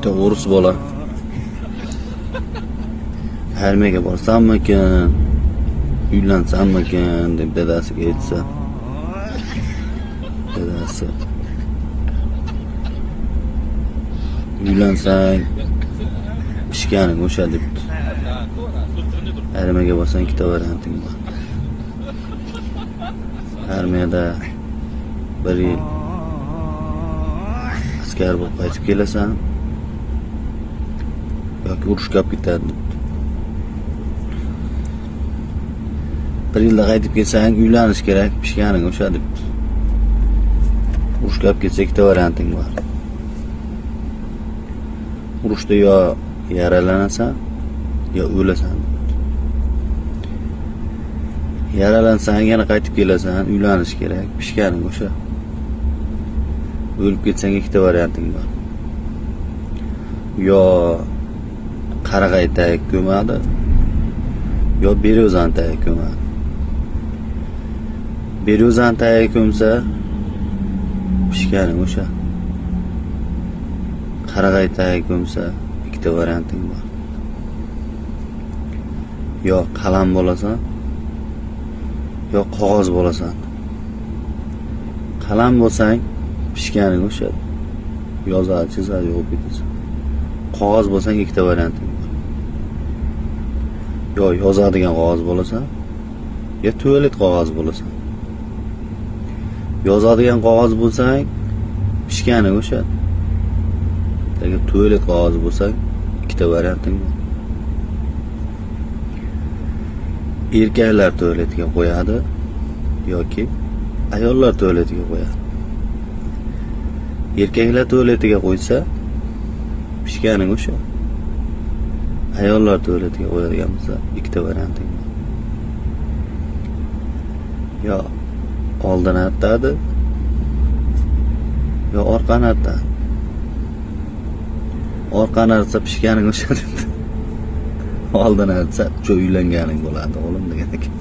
bitta o'ris bola armiyaga borsammikin, uylansammikin deb dadasiga aytsa, dadasi uylansang pishganing o'sha debdi. Armiyaga borsang ikkita varianting bor. Armiyada 1 yil askar bo'lib qaytib kelasan yoki urushga olib ketadi debdi. 1 yilda qaytib kelsang uylanish kerak, pishganing o'sha debdi. Urushga olib ketsa ikkita varianting bor. Urushda yo yaralanasan yo o'lasan. Yaralansang yana qaytib kelasan, uylanish kerak, pishganing o'sha. O'lib ketsang ikkita varianting bor. Yo qarag'ay tag ko'madi, yo beruzan tag ko'madi. Beruzan tag ko'msa pishganing o'sha. Qarag'ay tag ko'msa ikkita varianting bor. Yo qalam bo'lasan, yo qog'oz bo'lasan. Qalam bo'lsang pishganing o'sha. Yozadi, chizadi, yo'q ketasan. Qog'oz bo'lsang ikkita varianting bor. Yo yozadigan qog'oz bo'lasan, yo tualet qog'oz bo'lasan. Yozadigan qog'oz bo'lsang pishganing o'sha. Agar tualet qog'oz bo'lsang ikkita varianting bor. Erkaklar tualetiga qo'yadi yoki ayollar tualetiga qo'yadi. Erkaklar tualetiga qo'ysa pishganing o'sha. Ayollar tualetiga qo'yadigan bo'lsa ikkita varianting bor. Yo oldin artadi, yo orqani artadi. Orqani artsa pishganing o'sha debdi. Oldin artsa o'sha uylanganing bo'ladi, o'g'lim degan ekan.